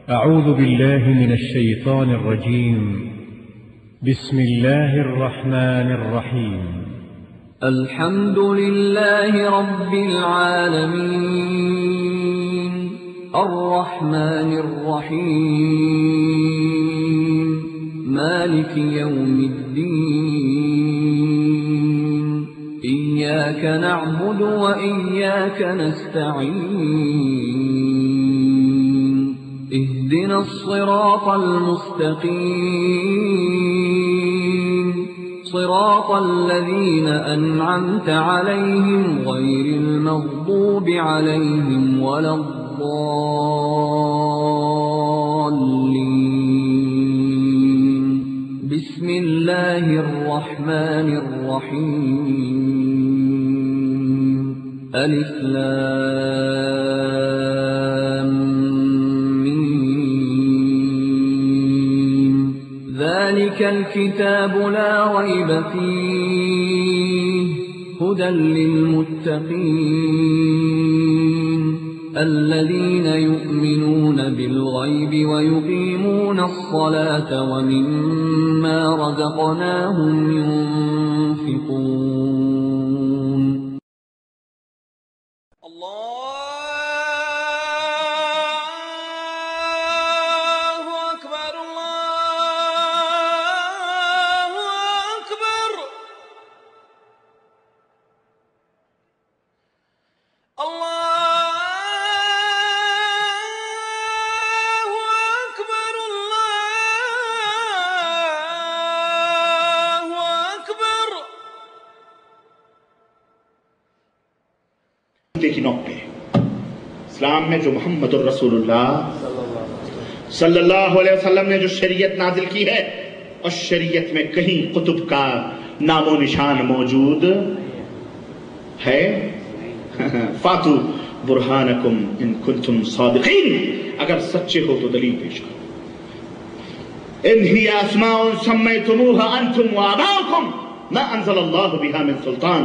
أعوذ بالله من الشيطان الرجيم. بسم الله الرحمن الرحيم. الحمد لله رب العالمين الرحمن الرحيم مالك يوم الدين إياك نعبد وإياك نستعين اهدنا الصراط المستقيم صراط الذين أنعمت عليهم غير المغضوب عليهم ولا الضالين. بسم الله الرحمن الرحيم. ألف لام ميم. ذلك الكتاب لا ريب فيه هدى للمتقين الذين يؤمنون بالغيب ويقيمون الصلاة ومما رزقناهم ينفقون. کی نوک پہ اسلام میں جو محمد الرسول صلی اللہ علیہ وسلم نے جو شریعت نازل کی ہے اس شریعت میں کہیں قطب کا نام و نشان موجود ہے؟ فاتو برہانکم ان کنتم صادقین، اگر سچے ہو تو دلیل پیش کرو. ان ہی اسماء سمیتموها انتم وآباؤکم ما انزل اللہ بها من سلطان،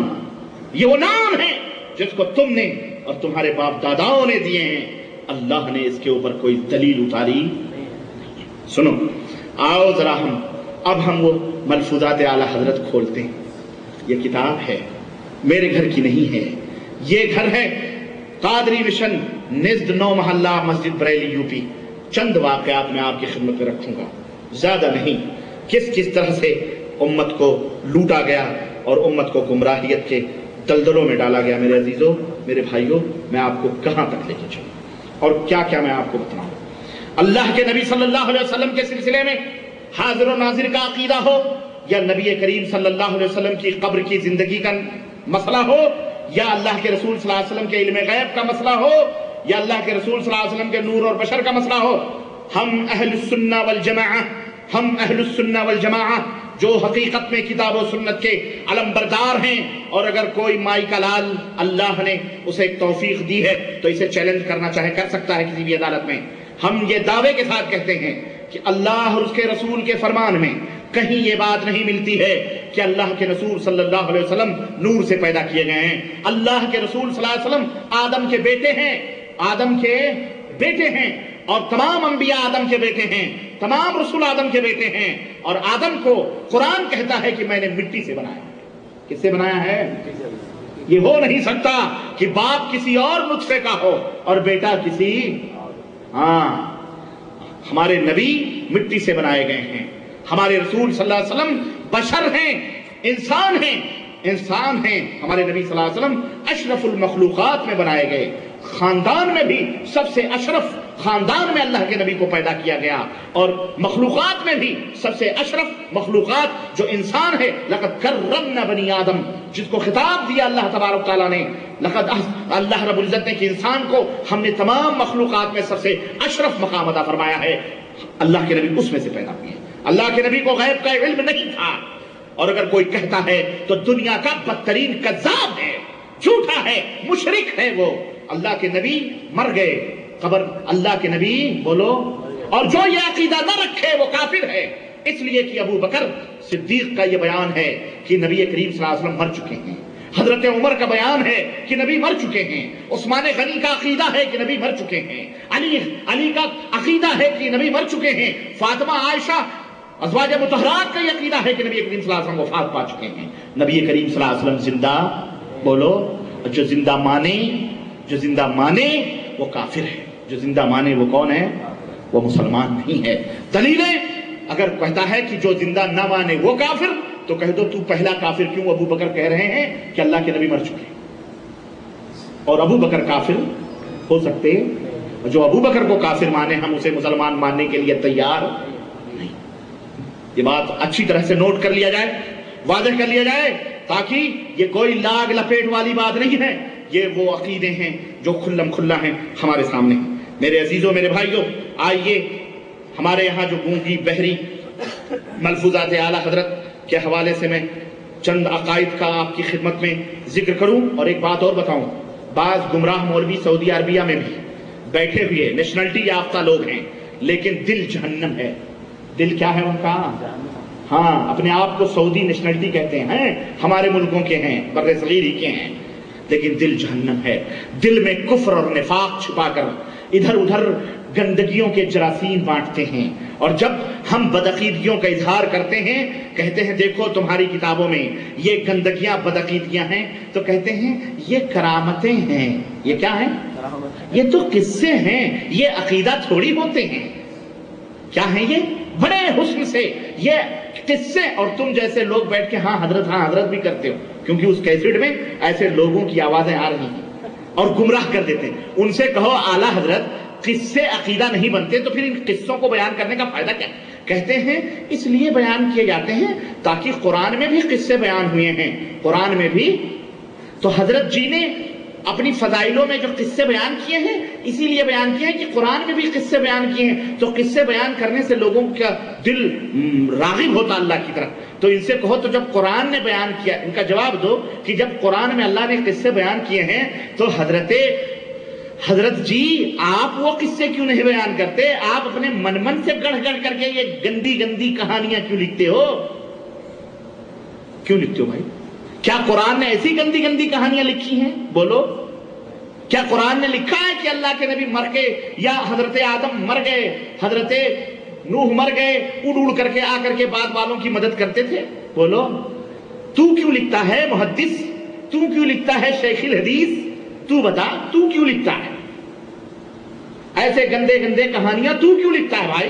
یہ وہ نام ہے جس کو تم نے اور تمہارے باپ داداؤں نے دیے ہیں، اللہ نے اس کے اوپر کوئی دلیل اتاری نہیں. سنو، آؤ ذرا اب ہم وہ ملفوظات اعلیٰ حضرت کھولتے ہیں. یہ کتاب ہے، میرے گھر کی نہیں ہے، یہ گھر ہے قادری مشن نزد نو محلہ مسجد بریلی یو پی. چند واقعات میں آپ کی خدمت میں رکھوں گا، زیادہ نہیں. کس طرح سے امت کو لوٹا گیا اور امت کو گمراہیت کے دلدلوں میں ڈالا گیا. میرے عزیزوں، میرے بھائیوں، میں آپ کو کہاں تک لے کے چلوں اور کیا کیا میں آپ کو بتاؤں. اللہ کے نبی صلی اللہ علیہ وسلم کے سلسلے میں حاضر و ناظر کا عقیدہ ہو، یا نبی کریم صلی اللہ علیہ وسلم کی قبر کی زندگی کا مسئلہ ہو، یا اللہ کے رسول صلی اللہ علیہ وسلم کے علم غیب کا مسئلہ ہو، یا اللہ کے رسول صلی اللہ علیہ وسلم کے نور اور بشر کا مسئلہ ہو، ہم اہل السنہ والجماعہ جو حقیقت میں کتاب و سنت کے علم بردار ہیں، اور اگر کوئی مائی کا لال اللہ نے اسے ایک توفیق دی ہے تو اسے چیلنج کرنا چاہے کر سکتا ہے کسی بھی عدالت میں. ہم یہ دعوے کے ساتھ کہتے ہیں کہ اللہ اور اس کے رسول کے فرمان میں کہیں یہ بات نہیں ملتی ہے کہ اللہ کے رسول صلی اللہ علیہ وسلم نور سے پیدا کیے گئے ہیں. اللہ کے رسول صلی اللہ علیہ وسلم آدم کے بیٹے ہیں اور تمام انبیاء آدم کے بیٹے ہیں، تمام رسول آدم کے بیٹے ہیں. اور آدم کو قرآن کہتا ہے کہ میں نے مٹی سے بنایا. کس سے بنایا ہے؟ یہ ہو نہیں سکتا کہ باپ کسی اور نطفے کا ہو اور بیٹا کسی. ہمارے نبی مٹی سے بنائے گئے ہیں، ہمارے رسول صلی اللہ علیہ وسلم بشر ہیں، انسان ہیں. ہمارے نبی صلی اللہ علیہ وسلم اشرف المخلوقات میں بنائے گئے. خاندان میں بھی سب سے اشرف خاندان میں اللہ کے نبی کو پیدا کیا گیا، اور مخلوقات میں بھی سب سے اشرف مخلوقات جو انسان ہے. لقد کرمنا بنی آدم، جس کو خطاب دیا اللہ تبارک تعالیٰ نے. اللہ رب العزت نے کہ انسان کو ہم نے تمام مخلوقات میں سب سے اشرف مقام عطا فرمایا ہے. اللہ کے نبی اس میں سے پیدا ہوئے. اللہ کے نبی کو غیب کا علم نہیں تھا، اور اگر کوئی کہتا ہے تو دنیا کا بدترین کذاب ہے، جھوٹا ہے، مشرک ہے. وہ اللہ کے نبی مر گئے، قبر اللہ کے نبی بولو، اور جو یہ عقیدہ نہ رکھے وہ کافر ہے. اس لیے کہ ابو بکر صدیق کا یہ بیان ہے کہ نبی کریم صلی اللہ علیہ وسلم مر چکے ہیں. حضرت عمر کا بیان ہے کہ نبی مر چکے ہیں. عثمان غنی کا عقیدہ ہے کہ نبی مر چکے ہیں. علی کا عقیدہ ہے کہ نبی مر چکے ہیں، فاطمہ عائشہ ازواج مطہرات کا یہ عقیدہ ہے کہ نبی کریم صلی اللہ علیہ وسلم وفات پا چکے ہیں، نبی کریم صلی اللہ علیہ وسلم زندہ، بولو، جو زندہ مانے وہ کافر ہے، جو زندہ مانے وہ کون ہے؟ وہ مسلمان نہیں ہے۔ دلیلیں اگر کہتا ہے کہ جو زندہ نہ مانے وہ کافر، تو کہہ دو تو پہلا کافر کیوں؟ ابو بکر کہہ رہے ہیں کہ اللہ کے نبی مر چکے ہیں، اور ابو بکر کافر ہو سکتے ہیں؟ جو ابو بکر کو کافر مانے ہم اسے مسلمان ماننے کے لیے تیار نہیں۔ یہ بات اچھی طرح سے نوٹ کر لیا جائے، واضح کر لیا جائے، تاکہ یہ کوئی لاگ لپیٹ والی بات نہیں ہے، یہ وہ عقیدے ہیں جو کھلم کھلا ہیں ہمارے سامنے۔ میرے عزیزوں، میرے بھائیوں، آئیے ہمارے یہاں جو گونگی بہری ملفوظات اعلیٰ حضرت کے حوالے سے میں چند عقائد کا آپ کی خدمت میں ذکر کروں، اور ایک بات اور بتاؤں، بعض گمراہ مولوی سعودی عربیہ میں بھی بیٹھے ہوئے نیشنلٹی یافتہ لوگ ہیں، لیکن دل جہنم ہے۔ دل کیا ہے ان کا؟ ہاں، اپنے آپ کو سعودی نیشنلٹی کہتے ہیں، ہمارے ملکوں کے ہیں، بر صغیر ہی کے ہیں، لیکن دل جہنم ہے۔ دل میں کفر اور نفاق چھپا کر ادھر ادھر گندگیوں کے جراثیم بانٹتے ہیں، اور جب ہم بدعقیدگیوں کا اظہار کرتے ہیں، کہتے ہیں دیکھو تمہاری کتابوں میں یہ گندگیاں بدعقیدگیاں ہیں، تو کہتے ہیں یہ کرامتیں ہیں۔ یہ کیا ہیں؟ یہ تو قصے ہیں، یہ عقیدہ تھوڑی ہوتے ہیں۔ کیا ہیں یہ؟ بڑے حسن سے یہ قصے، اور تم جیسے لوگ بیٹھ کے ہاں حضرت بھی کرتے ہو، کیونکہ اس کیسٹ میں ایسے لوگوں کی آوازیں آ رہی ہیں اور گمراہ کر دیتے ہیں۔ ان سے کہو اعلیٰ حضرت قصے عقیدہ نہیں بنتے، تو پھر ان قصوں کو بیان کرنے کا فائدہ کیا؟ کہتے ہیں اس لیے بیان کیے جاتے ہیں تاکہ قرآن میں بھی قصے بیان ہوئے ہیں، قرآن میں بھی۔ تو حضرت جی نے اپنی فضائلوں میں جو قصے بیان کیے ہیں، اسی لیے بیان کیے ہیں کہ قرآن میں بھی قصے بیان کیے ہیں، تو قصے بیان کرنے سے لوگوں کا دل راغب ہوتا اللہ کی طرف۔ تو ان سے کہو تو جب قرآن نے بیان کیا، ان کا جواب دو کہ جب قرآن میں اللہ نے قصے بیان کیے ہیں، تو حضرت جی آپ وہ قصے کیوں نہیں بیان کرتے؟ آپ اپنے من سے گڑھ کر کے یہ گندی گندی کہانیاں کیوں لکھتے ہو؟ کیوں لکھتے ہو بھائی؟ کیا قرآن نے ایسی گندی گندی کہانیاں لکھی ہیں؟ بولو، کیا قرآن نے لکھا ہے کہ اللہ کے نبی مر کے، یا حضرت آدم مر گئے، حضرت نوح مر گئے، اڑ کر کے آ کر کے بعد والوں کی مدد کرتے تھے؟ بولو، تو کیوں لکھتا ہے محدث؟ تو کیوں لکھتا ہے شیخ الحدیث؟ تو بتا، تو کیوں لکھتا ہے ایسے گندے گندے کہانیاں؟ تو کیوں لکھتا ہے بھائی؟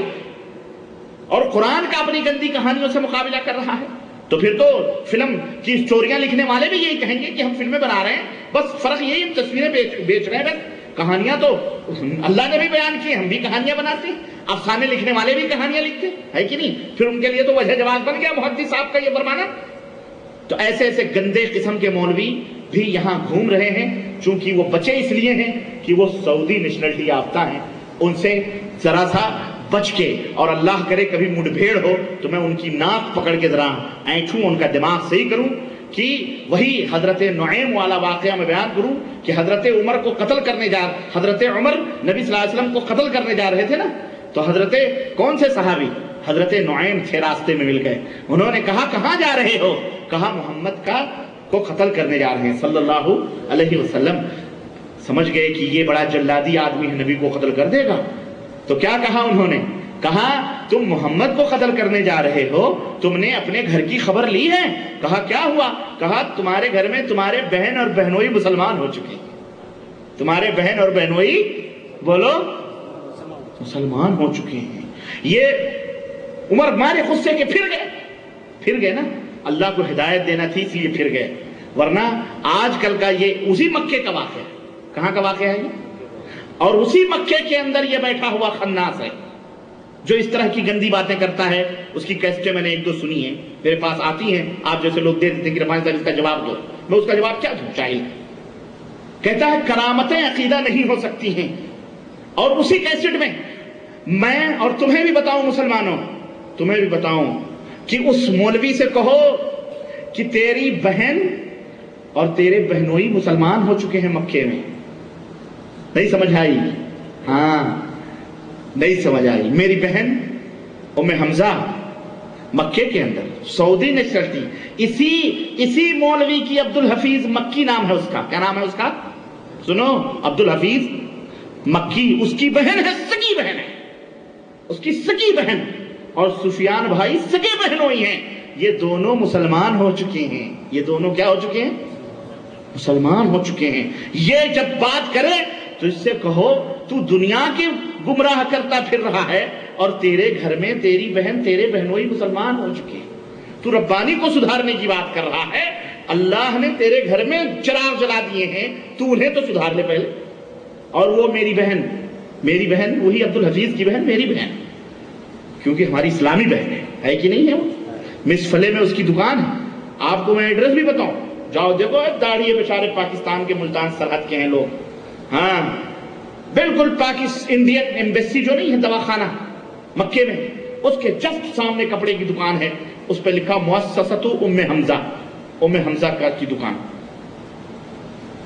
اور قرآن کا اپنی گندی کہانیوں سے مقابلہ کر رہا ہے۔ تو پھر تو فلم کی اسٹوریاں لکھنے والے بھی یہی کہیں گے کہ ہم فلمیں بنا رہے ہیں، بس فرق یہی ہے تصویریں بیچ رہے ہیں، بس کہانیاں تو اللہ نے بھی بیان کی، ہم بھی کہانیاں بناتے ہیں، افسانے لکھنے والے بھی کہانیاں لکھتے ہیں، ہے کہ نہیں؟ پھر ان کے لیے تو وجہ جواز بن گیا محدث صاحب کا یہ فرمانا۔ تو ایسے ایسے گندے قسم کے مولوی بھی یہاں گھوم رہے ہیں، چونکہ وہ بچے اس لیے ہیں کہ وہ سعودی نیشنلٹی یافتہ ہیں، ان سے ذرا سا بچ کے، اور اللہ کرے کبھی مڈبھیڑ ہو تو میں ان کی ناک پکڑ کے ذرا اینٹھوں، ان کا دماغ صحیح کروں، کہ وہی حضرت نعیم والا واقعہ میں بیان کروں کہ حضرت عمر کو قتل کرنے حضرت عمر نبی صلی اللہ علیہ وسلم کو قتل کرنے جا رہے تھے نا، تو حضرت کون سے صحابی؟ حضرت نعیم تھے، راستے میں مل گئے، انہوں نے کہا کہاں جا رہے ہو؟ کہا محمد کو قتل کرنے جا رہے ہیں صلی اللہ علیہ وسلم۔ سمجھ گئے کہ یہ بڑا جلادی آدمی ہے، نبی کو قتل کر دے گا۔ تو کیا کہا انہوں نے؟ کہا تم محمد کو قتل کرنے جا رہے ہو، تم نے اپنے گھر کی خبر لی ہے؟ کہا کیا ہوا؟ کہا تمہارے گھر میں تمہارے بہن اور بہنوئی مسلمان ہو چکے ہیں، تمہارے بہن اور بہنوئی، بولو، مسلمان ہو چکے ہیں۔ یہ عمر مارے غصے کے پھر گئے نا، اللہ کو ہدایت دینا تھی اس لیے پھر گئے، ورنہ آج کل کا یہ اسی مکے کا واقعہ ہے۔ کہاں کا واقعہ ہے یہ؟ اور اسی مکے کے اندر یہ بیٹھا ہوا خناس ہے جو اس طرح کی گندی باتیں کرتا ہے۔ اس کی کیسٹیں میں نے ایک دو سنی ہیں، میرے پاس آتی ہیں، آپ جیسے لوگ دے دیتے ہیں کہ رفاعی صاحب اس کا جواب دو، میں اس کا جواب کیا دوں؟ چاہیے کہتا ہے کرامتیں عقیدہ نہیں ہو سکتی ہیں، اور اسی کیسٹ میں میں اور تمہیں بھی بتاؤں، مسلمانوں تمہیں بھی بتاؤں کہ اس مولوی سے کہو کہ تیری بہن اور تیرے بہنوئی مسلمان ہو چکے ہیں مکے میں۔ نہیں سمجھ آئی؟ ہاں نہیں سمجھ آئی۔ میری بہن ام حمزہ مکے کے اندر سعودی نیشنلٹی، اسی مولوی کی عبد الحفیظ مکی نام ہے اس کا، کیا نام ہے اس کا؟ سنو، عبد الحفیظ مکی اس کی بہن ہے، سگی بہن ہے، اس کی سگی بہن، اور سفیان بھائی سگے بہنوئی ہیں. یہ دونوں مسلمان ہو چکے ہیں. یہ دونوں کیا ہو چکے ہیں؟ مسلمان ہو چکے ہیں. یہ جب بات کرے تو اس سے کہو تو دنیا کے گمراہ کرتا پھر رہا ہے اور تیرے گھر میں تیری بہن تیرے بہنوئی مسلمان ہو چکے ہیں. تو ربانی کو سدھارنے کی بات کر رہا ہے. اللہ نے تیرے گھر میں چراغ جلا دیے ہیں، تو انہیں تو سدھار لے پہلے. اور وہ میری بہن وہی عبدالحفیظ کی بہن میری بہن، کیونکہ ہماری اسلامی بہن ہے کہ نہیں ہے. وہ مس فلے میں اس کی دکان ہے. آپ کو میں ایڈریس بھی بتاؤں، جاؤ دیکھو، داڑھی بیچارے پاکستان کے ملتان سرحد کے ہیں لوگ. ہاں بالکل انڈین ایمبیسی جو نہیں ہے دواخانہ مکے میں، اس کے جسٹ سامنے کپڑے کی دکان ہے. اس پہ لکھا مؤسسۃ ام حمزہ کی دکان.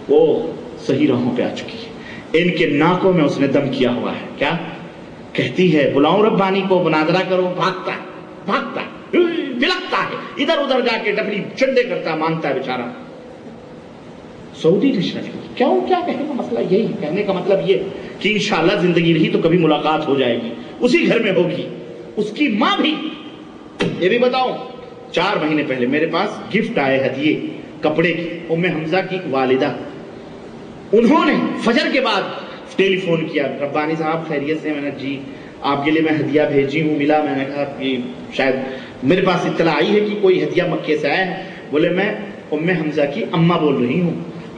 وہ صحیح راہوں پہ آ چکی ہے. ان کے ناکوں میں اس نے دم کیا ہوا ہے. کیا کہتی ہے؟ بلاؤں ربانی کو، مناظرہ کرو. بھاگتا بلکتا ہے، ادھر ادھر جا کے ڈبری چنڈے کرتا، مانگتا ہے بیچارہ. سعودی نشنل کیوں؟ کیا کہنے کا مسئلہ یہی، کہنے کا مطلب یہ کہ انشاءاللہ زندگی رہی تو کبھی ملاقات ہو جائے گی، اسی گھر میں ہوگی. اس کی ماں بھی. یہ بھی بتاؤ، 4 مہینے پہلے میرے پاس گفٹ آئے ہدیے کپڑے کی. ام حمزہ کی والدہ، انہوں نے فجر کے بعد ٹیلی فون کیا، ربانی صاحب خیریت سے؟ میں نے جی آپ کے لیے میں ہدیہ بھیجی ہوں، ملا. میں نے کہا کہ شاید میرے پاس اطلاع آئی ہے کہ کوئی ہدیہ مکے سے آیا ہے. بولے میں ام حمزہ کی اماں بول رہی ہوں،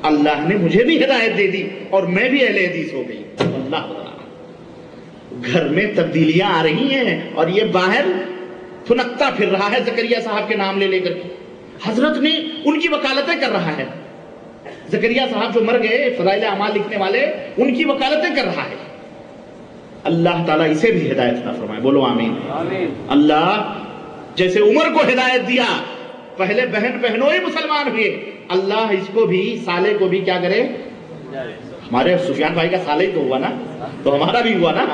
اللہ نے مجھے بھی ہدایت دے دی اور میں بھی اہل حدیث ہو گئی. اللہ گھر میں تبدیلیاں آ رہی ہیں اور یہ باہر پھنکتا پھر رہا ہے زکریا صاحب کے نام لے کر کے. حضرت نے ان کی وکالتیں کر رہا ہے. زکریا صاحب جو مر گئے، فضائل اعمال لکھنے والے، ان کی وکالتیں کر رہا ہے. اللہ تعالیٰ اسے بھی ہدایت عطا فرمائے. بولو آمین. اللہ جیسے عمر کو ہدایت دیا، پہلے بہنوئی مسلمان ہوئے، اللہ اس کو بھی، سالے کو بھی کیا کرے؟ ہمارے سفیان بھائی کا سالے ہی تو ہوا نا، تو ہمارا بھی ہوا نا.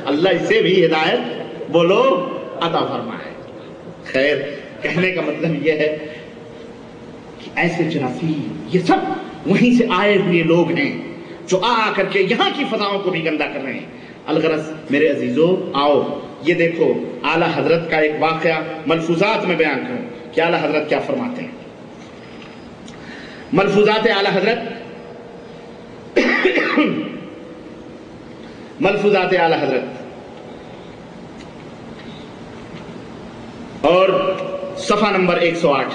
اللہ اسے بھی ہدایت بولو عطا فرمائے. خیر، کہنے کا مطلب یہ ہے کہ ایسے جراثیم یہ سب وہیں سے آئے ہوئے لوگ ہیں جو آ کر کے یہاں کی فضاؤں کو بھی گندا کر رہے ہیں. الغرض میرے عزیزو، آؤ یہ دیکھو اعلیٰ حضرت کا ایک واقعہ ملفوظات میں بیان کروں کہ اعلیٰ حضرت کیا فرماتے ہیں. ملفوظات اعلیٰ حضرت اور صفحہ نمبر 108.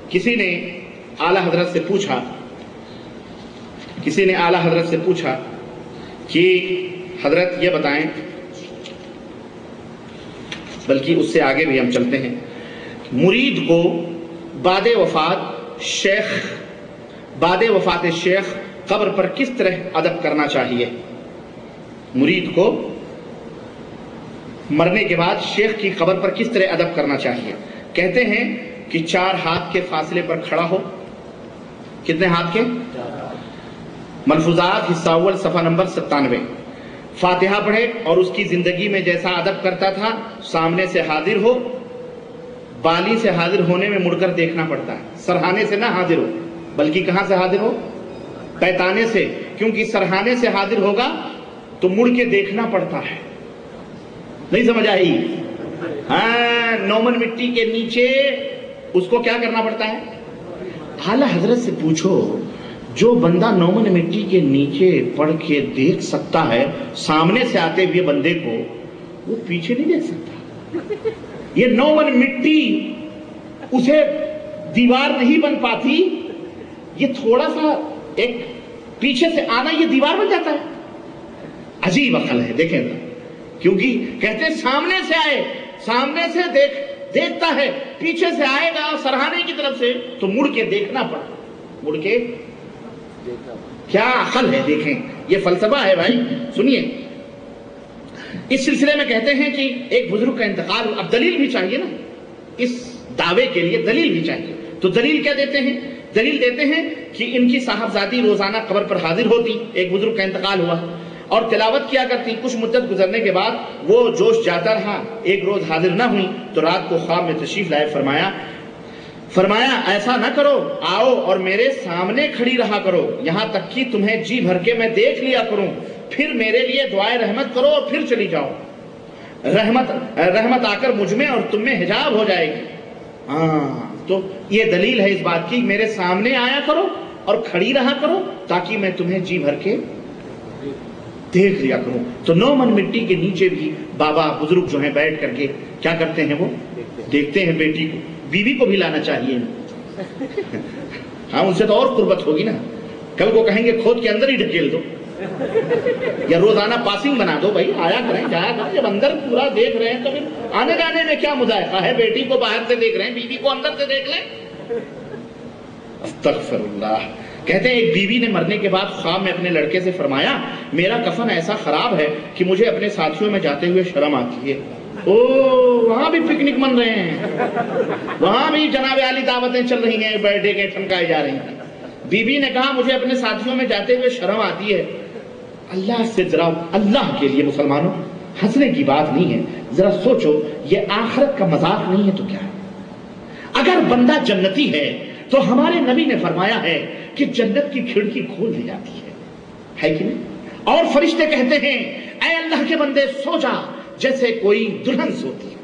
کسی نے اعلیٰ حضرت سے پوچھا کہ حضرت یہ بتائیں، بلکہ اس سے آگے بھی ہم چلتے ہیں، مرید کو بعد وفات شیخ قبر پر کس طرح ادب کرنا چاہیے؟ مرید کو مرنے کے بعد شیخ کی قبر پر کس طرح ادب کرنا چاہیے؟ کہتے ہیں کہ 4 ہاتھ کے فاصلے پر کھڑا ہو. کتنے ہاتھ کے؟ ملفوظات حصہ اول صفحہ نمبر 97. فاتحہ پڑھے اور اس کی زندگی میں جیسا ادب کرتا تھا سامنے سے حاضر ہو. بالی سے حاضر ہونے میں مڑ کر دیکھنا پڑتا ہے، سرہانے سے نہ حاضر ہو، بلکہ کہاں سے حاضر ہو؟ پیتانے سے، کیونکہ سرہانے سے حاضر ہوگا تو مڑ کے دیکھنا پڑتا ہے. نہیں سمجھ آئی؟ ہاں، نومن مٹی کے نیچے اس کو کیا کرنا پڑتا ہے؟ اعلیٰ حضرت سے پوچھو، جو بندہ نومن مٹی کے نیچے پڑھ کے دیکھ سکتا ہے سامنے سے آتے ہوئے بندے کو، وہ پیچھے نہیں دیکھ سکتا. یہ نومن مٹی اسے دیوار نہیں بن پاتی، یہ تھوڑا سا ایک پیچھے سے آنا یہ دیوار بن جاتا ہے. عجیب عقل ہے. دیکھیں کیونکہ کہتے ہیں سامنے سے آئے، سامنے سے دیکھتا ہے، پیچھے سے آئے گا سرہانے کی طرف سے تو مڑ کے دیکھنا پڑتا. مڑ کے کیا عقل ہے. دیکھیں یہ فلسفہ ہے بھائی. سنیے، اس سلسلے میں کہتے ہیں کہ ایک بزرگ کا انتقال، اب دلیل بھی چاہیے نا، اس دعوے کے لیے دلیل بھی چاہیے. تو دلیل کیا دیتے ہیں؟ دلیل دیتے ہیں کہ ان کی صاحبزادی روزانہ قبر پر حاضر ہوتی. ایک بزرگ کا انتقال ہوا اور تلاوت کیا کرتی. کچھ مدت گزرنے کے بعد وہ جوش جاتا رہا. ایک روز حاضر نہ ہوئی تو رات کو خواب میں تشریف لائے. فرمایا ایسا نہ کرو، آؤ اور میرے سامنے کھڑی رہا کرو، یہاں تک کہ تمہیں جی بھر کے میں دیکھ لیا کروں. پھر میرے لیے دعائے رحمت کرو اور پھر چلی جاؤ. رحمت آ کر مجھ میں اور تم میں حجاب ہو جائے گی. ہاں تو یہ دلیل ہے اس بات کی، میرے سامنے آیا کرو اور کھڑی رہا کرو تاکہ میں تمہیں جی بھر کے دیکھ لیا کروں. تو 9 من مٹی کے نیچے بھی بابا بزرگ جو ہیں بیٹھ کر کے کیا کرتے ہیں، وہ دیکھتے ہیں بیٹی کو. بیوی کو بھی لانا چاہیے. ہاں ان سے تو اور قربت ہوگی نا. کل کو کہیں گے کھود کے اندر ہی ڈھکیل دو یا روزانہ پاسنگ بنا دو. بھائی آیا کریں جایا کریں. جب اندر پورا دیکھ رہے ہیں تو پھر آنے جانے میں کیا مذائقہ ہے؟ بیٹی کو باہر سے دیکھ رہے ہیں، بیوی کو اندر سے دیکھ لیں. استغفر اللہ. کہتے ہیں ایک بیوی نے مرنے کے بعد خواب میں اپنے لڑکے سے فرمایا میرا کفن ایسا خراب ہے کہ مجھے اپنے ساتھیوں میں جاتے ہوئے شرم آتی ہے. او وہاں بھی پکنک من رہے ہیں، وہاں بھی جناب عالی دعوتیں چل رہی ہیں، برتھ ڈے کے ٹھمکائے جا رہی ہیں. بیوی نے کہا مجھے اپنے ساتھیوں میں جاتے ہوئے شرم آتی ہے. اللہ سے ذرا، اللہ کے لیے مسلمانوں ہنسنے کی بات نہیں ہے، ذرا سوچو یہ آخرت کا مذاق نہیں ہے تو کیا ہے؟ اگر بندہ جنتی ہے تو ہمارے نبی نے فرمایا ہے کہ جنت کی کھڑکی کھول دی جاتی ہے کہ نہیں؟ اور فرشتے کہتے ہیں اے اللہ کے بندے سو جا جیسے کوئی دلہن سوتی ہے.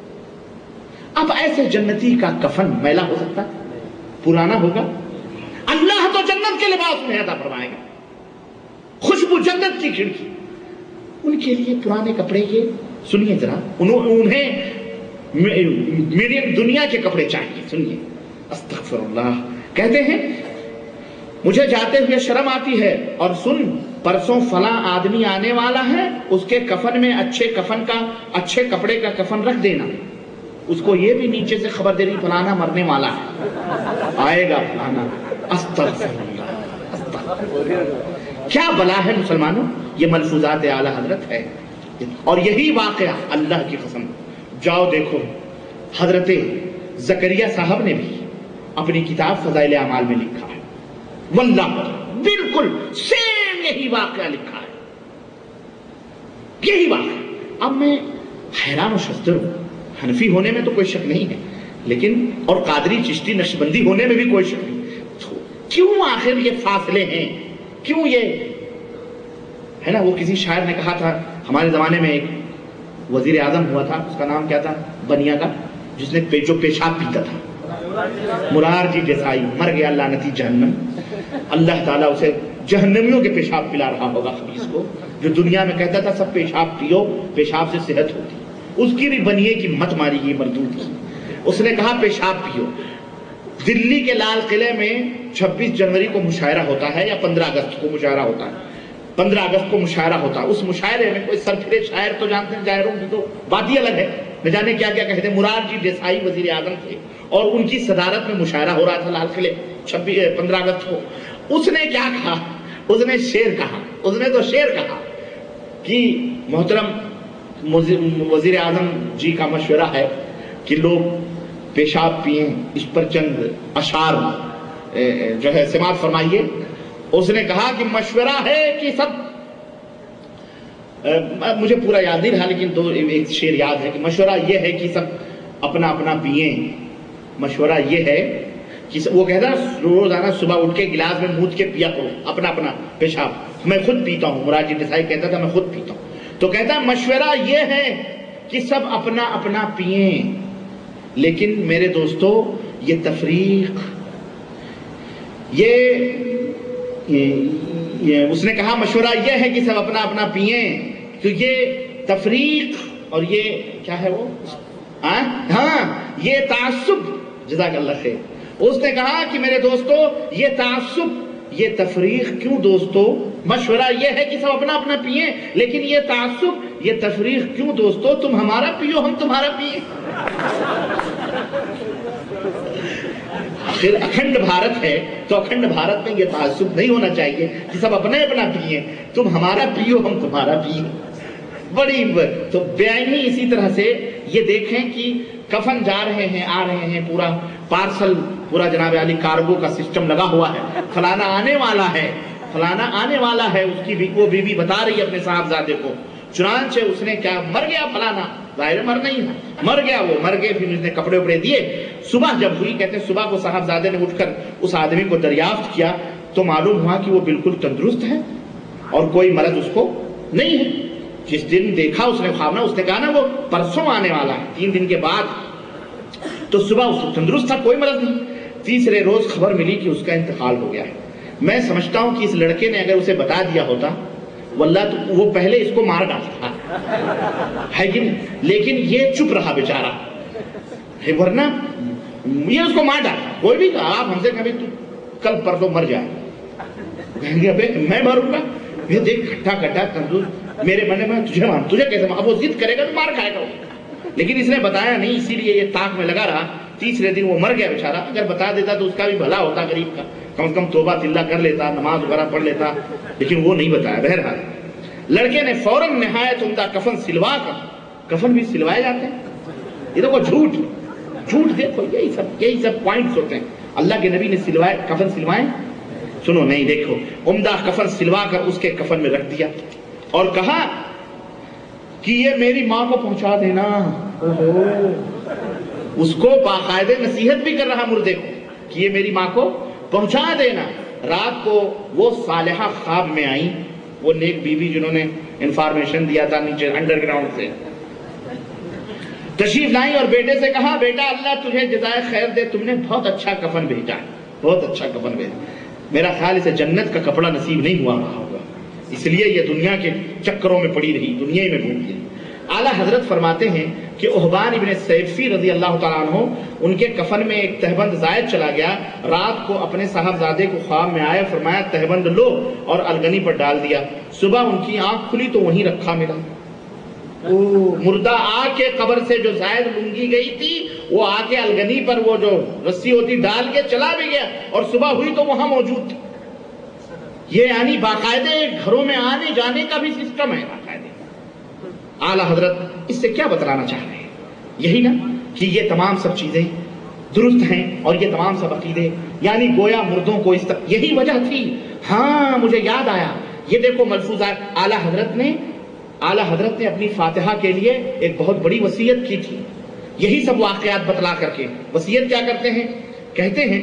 اب ایسے جنتی کا کفن میلا ہو سکتا ہے؟ پرانا ہوگا؟ اللہ تو جنت کے لباس میں عطا فرمائے گا، خوشبو جنت کی کھڑکی. ان کے لیے پرانے کپڑے کے سنیے ذرا، انہیں میڈیم دنیا کے کپڑے چاہیے. سنیے استغفر اللہ. کہتے ہیں مجھے جاتے ہوئے شرم آتی ہے، اور سن پرسوں فلاں آدمی آنے والا ہے، اس کے کفن میں اچھے کپڑے کا کفن رکھ دینا. اس کو یہ بھی نیچے سے خبر دے رہی فلانا مرنے والا ہے، آئے گا فلانا. استغفر اللہ. کیا بلا ہے مسلمانوں؟ یہ ملفوظات اعلی حضرت ہے. اور یہی واقعہ اللہ کی قسم جاؤ دیکھو حضرت زکریا صاحب نے بھی اپنی کتاب فضائل اعمال میں لکھا ہے. واللہ بالکل سیم یہی واقعہ لکھا ہے، یہی واقعہ. اب میں حیران و شزدر ہوں. حنفی ہونے میں تو کوئی شک نہیں ہے، لیکن اور قادری چشتی نقشبندی ہونے میں بھی کوئی شک نہیں. تو کیوں آخر یہ فاصلے ہیں؟ کیوں یہ ہے نا؟ وہ کسی شاعر نے کہا تھا ہمارے زمانے میں ایک وزیر اعظم ہوا تھا، اس کا نام کیا تھا؟ بنیا کا، جس نے جو پیشاب پیتا تھا. مرار جی دیسائی مر گیا لعنتی جہنم. اللہ تعالیٰ اسے جہنمیوں کے پیشاب پلا رہا ہوگا خبیث کو، جو دنیا میں کہتا تھا سب پیشاب پیو، پیشاب سے صحت ہوتی. اس کی بھی بنیے کی مت ماری گئی مردود کی. اس نے کہا پیشاب پیو. دلی کے لال قلعے میں 26 جنوری کو مشاعرہ ہوتا ہے یا 15 اگست کو مشاعرہ ہوتا ہے. 15 اگست کو مشاعرہ ہوتا ہے. اس مشاعرے میں کوئی سرفرے شاعر تو جانتے ہیں، شاعروں کی تو بات ہی الگ ہے، نہ جانے کیا کیا کہتے ہیں. مرار جی دیسائی وزیر اعظم تھے اور ان کی صدارت میں مشاعرہ ہو رہا تھا لال قلعے 15 اگست کو. اس نے کیا کہا؟ اس نے شعر کہا. اس نے تو شعر کہا کہ محترم وزیر اعظم جی کا مشورہ ہے کہ لوگ پیشاب پئیں، اس پر چند اشعار جو ہے سماعت فرمائیے. اس نے کہا کہ مشورہ ہے کہ سب، مجھے پورا یاد نہیں رہا لیکن ایک شعر یاد ہے کہ مشورہ یہ ہے کہ سب اپنا اپنا پئیں. مشورہ یہ ہے کہ وہ کہتا ہے روزانہ صبح اٹھ کے گلاس میں مود کے پیا کرو اپنا اپنا پیشاب. میں خود پیتا ہوں، مراد جی دیسائی کہتا تھا میں خود پیتا ہوں. تو کہتا ہے مشورہ یہ ہے کہ سب اپنا اپنا پئیں، لیکن میرے دوستو یہ تفریق، اس نے کہا مشورہ یہ ہے کہ سب اپنا اپنا پئیں، تو یہ تفریق اور یہ کیا ہے وہ ہاں یہ تعصب. جزاک اللہ خیر. اس نے کہا کہ میرے دوستو یہ تعصب، یہ تفریق کیوں دوستو؟ مشورہ یہ ہے کہ سب اپنا اپنا پئیں، لیکن یہ تعصب، یہ تفریق کیوں دوستو؟ تم ہمارا پیو ہم تمہارا پیئیں. آخر اکھنڈ بھارت ہے تو اکھنڈ بھارت میں یہ تعصب نہیں ہونا چاہیے کہ سب اپنا اپنا پئیں، تم ہمارا پیو ہم تمہارا پیئیں. بڑی تو بیانی اسی طرح سے یہ دیکھیں کہ کفن جا رہے ہیں آ رہے ہیں، پورا پارسل، پورا جناب علی کارگو کا سسٹم لگا ہوا ہے. فلانا آنے والا ہے، فلانا آنے والا ہے. اس کی وہ بیوی بتا رہی ہے اپنے صاحبزادے کو. چنانچہ اس نے کیا، مر گیا فلانا، ظاہر مر نہیں مر گیا، وہ مر گئے. پھر اس نے کپڑے وپڑے دیے. صبح جب ہوئی، کہتے ہیں صبح کو صاحبزادے نے اٹھ کر اس آدمی کو دریافت کیا تو معلوم ہوا کہ وہ بالکل تندرست ہے اور کوئی مرض اس کو نہیں ہے. جس دن دیکھا اس نے خواب نا، اس نے کہا نا وہ پرسوں آنے والا ہے 3 دن کے بعد، تو صبح اس کو تندرست تھا، کوئی مرض نہیں. تیسرے روز خبر ملی کہ اس کا انتقال ہو گیا ہے. میں سمجھتا ہوں کہ اس لڑکے نے اگر اسے بتا دیا ہوتا واللہ تو وہ پہلے اس کو مار ڈالتا ہے کہ نہیں، لیکن یہ چپ رہا بیچارہ، ورنہ یہ اس کو مار ڈالتا. کوئی بھی آپ ہم سے کبھی تو کل پرسوں مر جائے، کہیں گے ابے میں ماروں گا، یہ دیکھ کھٹا کھٹا تندرست، میرے من میں تجھے کیسے، اب وہ ضد کرے گا تو مار کھائے گا وہ. لیکن اس نے بتایا نہیں، اسی لیے یہ طاق میں لگا رہا. تیسرے دن وہ مر گیا بیچارہ. اگر بتا دیتا تو اس کا بھی بھلا ہوتا، غریب کا، کم سے کم توبہ تلہ کر لیتا، نماز وغیرہ پڑھ لیتا، لیکن وہ نہیں بتایا. بہرحال لڑکے نے فوراً نہایت عمدہ کفن سلوا کر، کفن بھی سلوائے جاتے ہیں. یہ دیکھو جھوٹ دیکھو، یہی سب پوائنٹس ہوتے ہیں. اللہ کے نبی نے سلوائے، کفن سلوائے، سنو نہیں، دیکھو عمدہ کفن سلوا کر اس کے کفن میں رکھ دیا اور کہا کہ یہ میری ماں کو پہنچا دینا. اس کو باقاعدہ نصیحت بھی کر رہا مردے کو کہ یہ میری ماں کو پہنچا دینا. رات کو وہ صالحہ خواب میں آئیں، وہ نیک بیوی جنہوں نے انفارمیشن دیا تھا نیچے انڈر گراؤنڈ سے، تشریف لائیں اور بیٹے سے کہا بیٹا اللہ تجھے جزائے خیر دے، تم نے بہت اچھا کفن بھیجا، بہت اچھا کفن بھیجا. میرا خیال اسے جنت کا کپڑا نصیب نہیں ہوا رہا ہوگا، اس لیے یہ دنیا کے چکروں میں پڑی رہی، دنیا ہی میں گھومتی رہی. اعلیٰ حضرت فرماتے ہیں کہ احبان ابن سیفی رضی اللہ تعالیٰ عنہ، ان کے کفن میں ایک تہبند زائد چلا گیا. رات کو اپنے صاحبزادے کو خواب میں آیا، فرمایا تہبند لو، اور الگنی پر ڈال دیا. صبح ان کی آنکھ کھلی تو وہیں رکھا ملا. مردہ آ کے قبر سے جو زائد لنگی گئی تھی، وہ آ کے الگنی پر وہ جو رسی ہوتی ڈال کے چلا بھی گیا، اور صبح ہوئی تو وہاں موجود تھا. یہ یعنی باقاعدہ گھروں میں آنے جانے کا بھی سسٹم ہے باقاعدہ. اعلیٰ حضرت اس سے کیا بتلانا چاہ رہے ہیں؟ یہی نا کہ یہ تمام سب چیزیں درست ہیں اور یہ تمام سب عقیدے، یعنی گویا مردوں کو اس طرح، یہی وجہ تھی. ہاں مجھے یاد آیا، یہ دیکھو ملفوظات اعلیٰ حضرت نے اپنی فاتحہ کے لیے ایک بہت بڑی وصیت کی تھی. یہی سب واقعات بتلا کر کے وصیت کیا کرتے ہیں؟ کہتے ہیں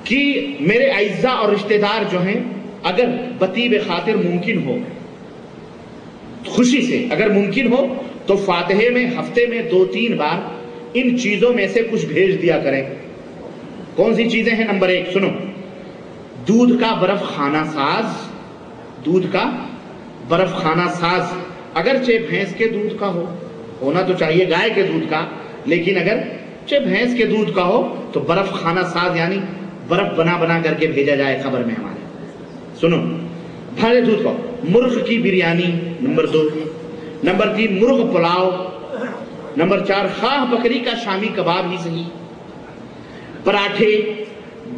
کہ میرے اعزا اور رشتہ دار جو ہیں، اگر بطیب خاطر ممکن ہو، خوشی سے اگر ممکن ہو تو فاتحے میں ہفتے میں 2-3 بار ان چیزوں میں سے کچھ بھیج دیا کریں. کون سی چیزیں ہیں؟ نمبر 1 سنو، دودھ کا برف خانہ ساز، دودھ کا برف خانہ ساز، اگرچہ بھینس کے دودھ کا ہونا تو چاہیے گائے کے دودھ کا، لیکن اگرچہ بھینس کے دودھ کا ہو تو برف خانہ ساز یعنی برف بنا کر کے بھیجا جائے خبر میں ہمارے. سنو، بھارے دودھ کا، مرغ کی بریانی نمبر 2، نمبر 3 مرغ پلاؤ، نمبر 4 خواہ بکری کا شامی کباب ہی صحیح، پراٹھے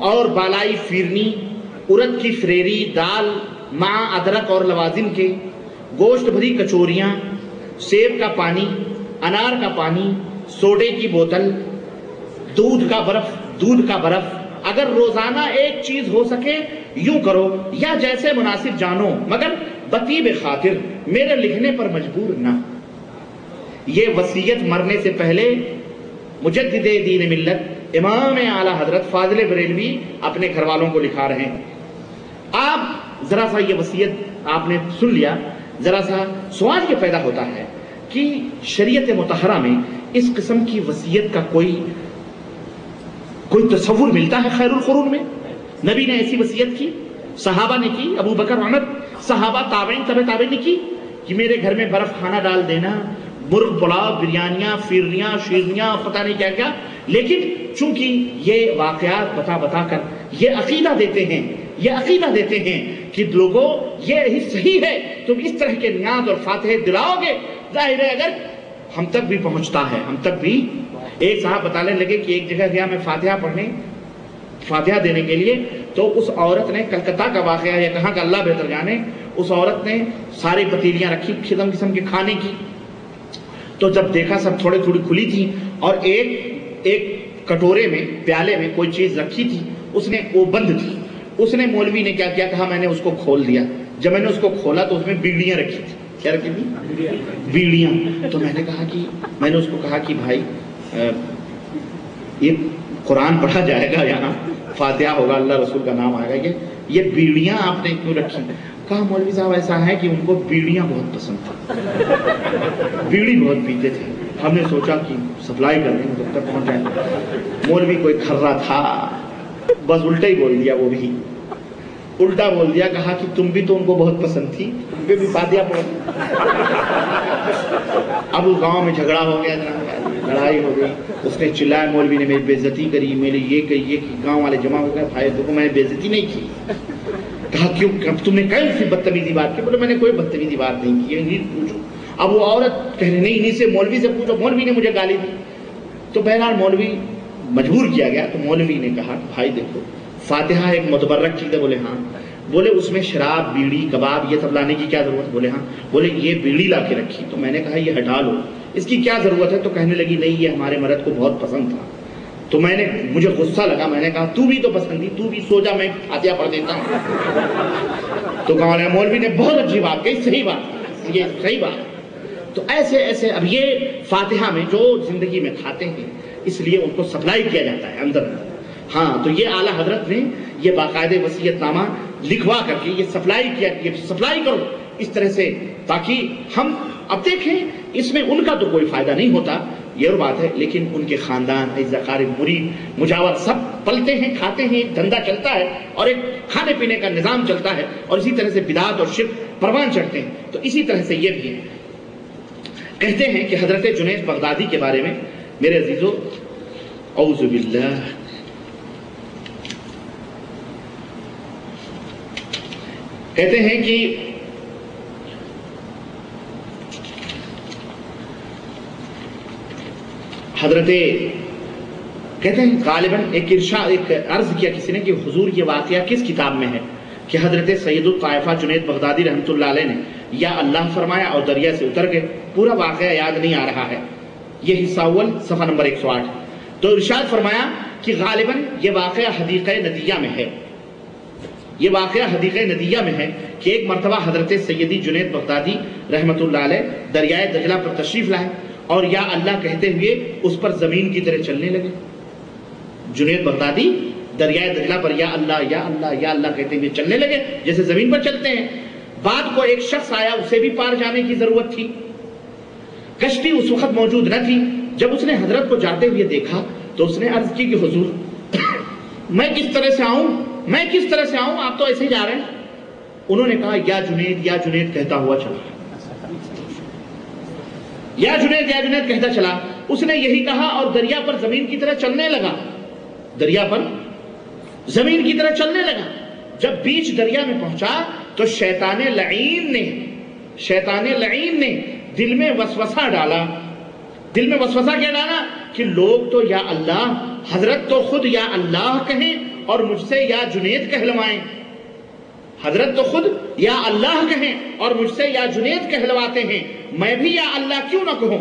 اور بالائی فیرنی، ارد کی فریری، دال مع ادرک اور لوازم کے، گوشت بھری کچوریاں، سیب کا پانی، انار کا پانی، سوڈے کی بوتل، دودھ کا برف. اگر روزانہ ایک چیز ہو سکے یوں کرو، یا جیسے مناسب جانو، مگر بطیب خاطر، میرے لکھنے پر مجبور نہ. یہ وصیت مرنے سے پہلے مجدد دین ملت امام اعلیٰ حضرت فاضل بریلوی اپنے گھر والوں کو لکھا رہے ہیں. آپ ذرا سا یہ وصیت آپ نے سن لیا، ذرا سا سوال یہ پیدا ہوتا ہے کہ شریعت مطہرہ میں اس قسم کی وصیت کا کوئی تصور ملتا ہے خیر القرون میں؟ نبی نے ایسی وصیت کی، صحابہ نے کی، ابو بکر عمر، صحابہ تابعین تابعین نے کی کہ میرے گھر میں برف خانہ ڈال دینا، مرغ پلاؤ، بریانیاں، فیرنیاں، شیرنیاں، پتہ نہیں کیا کیا. لیکن چونکہ یہ واقعات بتا کر یہ عقیدہ دیتے ہیں کہ لوگوں یہ صحیح ہے، تم اس طرح کے نیاز اور فاتحے دلاؤ گے، ظاہر ہے اگر ہم تک بھی پہنچتا ہے، ہم تک بھی. ایک صاحب بتانے لگے کہ ایک جگہ گیا میں فاتحہ دینے کے لیے، تو اس عورت نے، کلکتہ کا واقعہ یا کہاں کا اللہ بہتر جانے، اس عورت نے ساری پتیلیاں رکھی قسم کے کھانے کی. تو جب دیکھا سب تھوڑی کھلی تھی اور ایک کٹورے میں، پیالے میں کوئی چیز رکھی تھی، اس نے وہ بند تھی. اس نے، مولوی نے کیا کہا، میں نے اس کو کھول دیا. جب میں نے اس کو کھولا تو اس میں بیڑیاں رکھی تھی. کیا رکھی تھی؟ بیڑیاں. تو میں نے اس کو کہا کہ بھائی یہ قرآن پڑھا جائے گا، یہاں فاتحہ ہوگا، اللہ رسول کا نام آئے گا، یہ بیڑیاں آپ نے کیوں رکھی؟ کہا مولوی صاحب ایسا ہے کہ ان کو بیڑیاں بہت پسند تھیں، بیڑی بہت پیتے تھے، ہم نے سوچا کہ سپلائی کر دیں جب تک پہنچ جائے۔ مولوی کوئی کھرا تھا، بس الٹا ہی بول دیا، وہ بھی الٹا بول دیا، کہا کہ تم بھی تو ان کو بہت پسند تھی، تم پہ بھی فاتحہ پڑھ۔ اب اس گاؤں میں جھگڑا ہو گیا، لڑائی ہو گئی، اس نے چلایا، مولوی نے میری بے عزتی کری، میری یہ کہی، یہ گاؤں والے جمع ہو گئے، بھائی دیکھو میں نے بے عزتی نہیں کی۔ کہا کیوں تم نے کہیں سی بدتمیزی بات کی؟ بولے میں نے کوئی بدتمیزی بات نہیں کی، انہیں پوچھو۔ اب وہ عورت کہنے نہیں، انہیں سے مولوی سے پوچھو، مولوی نے مجھے گالی دی۔ تو بہرحال مولوی مجبور کیا گیا، تو مولوی نے کہا بھائی دیکھو فاتحہ ایک متبرک چیز ہے۔ بولے ہاں۔ بولے اس میں شراب، بیڑی، کباب یہ سب لانے کی کیا ضرورت؟ بولے ہاں۔ بولے یہ بیڑی لا کے رکھی، تو میں نے کہا یہ ہٹا لو، اس کی کیا ضرورت ہے؟ تو کہنے لگی نہیں یہ ہمارے مرد کو بہت پسند تھا۔ تو مجھے غصہ لگا، میں نے کہا تو بھی تو پسند تھی، تو بھی سو جا، میں فاتحہ پڑھ دیتا ہوں۔ تو کہا مولوی نے بہت اچھی بات کہی، صحیح بات، یہ صحیح بات۔ تو ایسے ایسے اب یہ فاتحہ میں جو زندگی میں کھاتے ہیں اس لیے ان کو سپلائی کیا جاتا ہے اندر۔ ہاں تو یہ اعلیٰ حضرت نے یہ باقاعدہ وصیت نامہ لکھوا کر کے یہ سپلائی کیا، یہ سپلائی کرو اس طرح سے، تاکہ ہم اب دیکھیں اس میں ان کا تو کوئی فائدہ نہیں ہوتا، یہ اور بات ہے، لیکن ان کے خاندان، اعزا قارب، مرید، مجاور سب پلتے ہیں، کھاتے ہیں، ایک دھندا چلتا ہے اور ایک کھانے پینے کا نظام چلتا ہے، اور اسی طرح سے بدعت اور شرک پروان چڑھتے ہیں۔ تو اسی طرح سے یہ بھی ہے۔ کہتے ہیں کہ حضرت جنید بغدادی کے بارے میں میرے عزیزو، اعوذ باللہ، کہتے ہیں کہ حضرت کہتے ہیں غالباً ایک عرض کیا کسی نے کہ حضور یہ واقعہ کس کتاب میں ہے، کہ حضرت سید الطائفہ جنید بغدادی رحمۃ اللہ علیہ نے یا اللہ فرمایا اور دریا سے اتر گئے، پورا واقعہ یاد نہیں آ رہا ہے، یہ حصہ اول صفحہ نمبر 108۔ تو ارشاد فرمایا کہ غالباً یہ واقعہ حدیقہ ندیہ میں ہے، یہ واقعہ حدیقہ ندیہ میں ہے کہ ایک مرتبہ حضرت سیدی جنید بغدادی رحمۃ اللہ علیہ دریائے دجلہ پر تشریف لائے اور یا اللہ کہتے ہوئے اس پر زمین کی طرح چلنے لگے۔ جنید بغدادی دریائے دجلہ پر یا اللہ یا اللہ یا اللہ کہتے ہوئے چلنے لگے جیسے زمین پر چلتے ہیں۔ بعد کو ایک شخص آیا، اسے بھی پار جانے کی ضرورت تھی، کشتی اس وقت موجود نہ تھی۔ جب اس نے حضرت کو جاتے ہوئے دیکھا تو اس نے عرض کی کہ حضور میں کس طرح سے آؤں، میں کس طرح سے آؤں، آپ تو ایسے ہی جا رہے ہیں۔ انہوں نے کہا یا جنید کہتا ہوا چلا، یا جنید کہتا چلا۔ اس نے یہی کہا اور دریا پر زمین کی طرح چلنے لگا، دریا پر زمین کی طرح چلنے لگا۔ جب بیچ دریا میں پہنچا تو شیطان لعین نے دل میں وسوسہ ڈالا۔ دل میں وسوسہ کیا ڈالا؟ کہ لوگ تو یا اللہ، حضرت تو خود یا اللہ کہیں اور مجھ سے یا جنید کہلوائیں، حضرت تو خود یا اللہ کہیں اور مجھ سے یا جنید کہلواتے ہیں، میں بھی یا اللہ کیوں نہ کہوں۔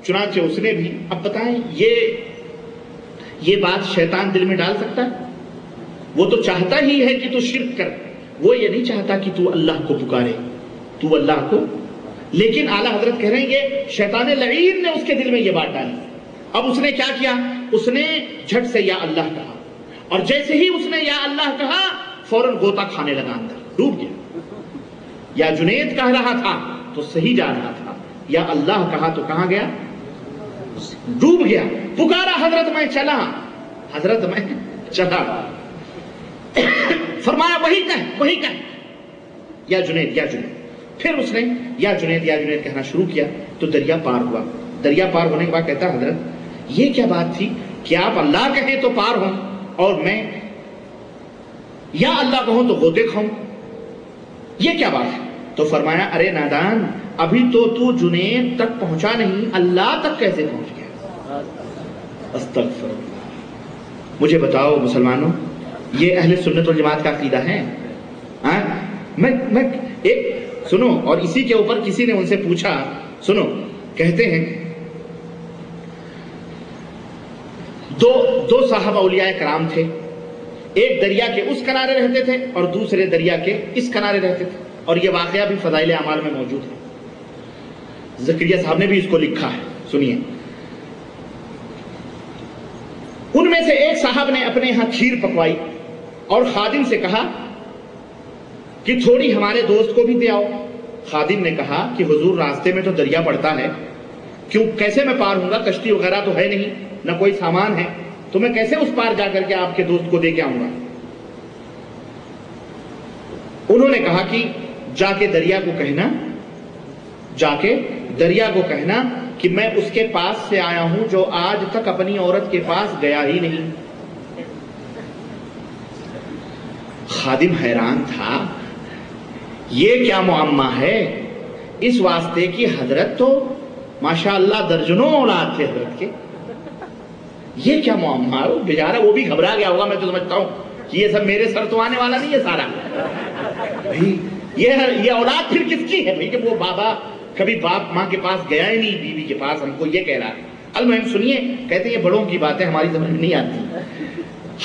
چنانچہ اس نے بھی، اب بتائیں یہ بات شیطان دل میں ڈال سکتا ہے؟ وہ تو چاہتا ہی ہے کہ تو شرک کر، وہ یہ نہیں چاہتا کہ تو اللہ کو پکارے، تو اللہ کو۔ لیکن اعلیٰ حضرت کہہ رہے ہیں یہ شیطان لعین نے اس کے دل میں یہ بات ڈالی۔ اب اس نے کیا کیا؟ اس نے جھٹ سے یا اللہ کہا، اور جیسے ہی اس نے یا اللہ کہا فوراً غوطہ کھانے لگا، اندر ڈوب گیا۔ یا جنید کہہ رہا تھا تو صحیح جا رہا تھا، یا اللہ کہا تو کہاں گیا؟ ڈوب گیا۔ پکارا حضرت میں چلا، حضرت میں چلا، فرمایا وہی کہہ یا جنید۔ پھر اس نے یا جنید کہنا شروع کیا تو دریا پار ہوا۔ دریا پار ہونے کے بعد کہتا حضرت یہ کیا بات تھی کہ آپ اللہ کہیں تو پار ہوں اور میں یا اللہ کہوں تو غوطے کھاؤں، یہ کیا بات ہے؟ تو فرمایا ارے نادان، ابھی تو جنید تک پہنچا نہیں، اللہ تک کیسے پہنچ گیا؟ استغفر اللہ۔ مجھے بتاؤ مسلمانوں، یہ اہل سنت والجماعت کا عقیدہ ہے؟ میں ایک سنو، اور اسی کے اوپر کسی نے ان سے پوچھا، سنو، کہتے ہیں دو صحابہ اولیاء کرام تھے، ایک دریا کے اس کنارے رہتے تھے اور دوسرے دریا کے اس کنارے رہتے تھے، اور یہ واقعہ بھی فضائل اعمال میں موجود ہے، زکریا صاحب نے بھی اس کو لکھا ہے، سنیے۔ ان میں سے ایک صاحب نے اپنے ہاں کھیر پکوائی اور خادم سے کہا کہ تھوڑی ہمارے دوست کو بھی دے آؤ۔ خادم نے کہا کہ حضور راستے میں تو دریا پڑتا ہے، کیوں کیسے میں پار ہوں گا؟ کشتی وغیرہ تو ہے نہیں، نہ کوئی سامان ہے، تو میں کیسے اس پار جا کر کے آپ کے دوست کو دے کے آؤں گا؟ انہوں نے کہا کہ جا کے دریا کو کہنا کہ میں اس کے پاس سے آیا ہوں جو آج تک اپنی عورت کے پاس گیا ہی نہیں۔ خادم حیران تھا، یہ کیا معمہ ہے؟ اس واسطے کی حضرت تو ماشاءاللہ درجنوں اولاد تھے حضرت کے، یہ کیا معمہ ہے؟ وہ بیچارہ وہ بھی گھبرا گیا ہوگا، میں تو سمجھتا ہوں کہ یہ سب میرے سر تو آنے والا نہیں ہے سارا بھائی، یہ اولاد پھر کس کی ہے بھائی کہ وہ بابا کبھی باپ ماں کے پاس گیا ہی نہیں، بیوی کے پاس ہم کو یہ کہہ رہا ہے۔ المہم سنیے، کہتے ہیں یہ بڑوں کی باتیں ہماری سمجھ میں نہیں آتی۔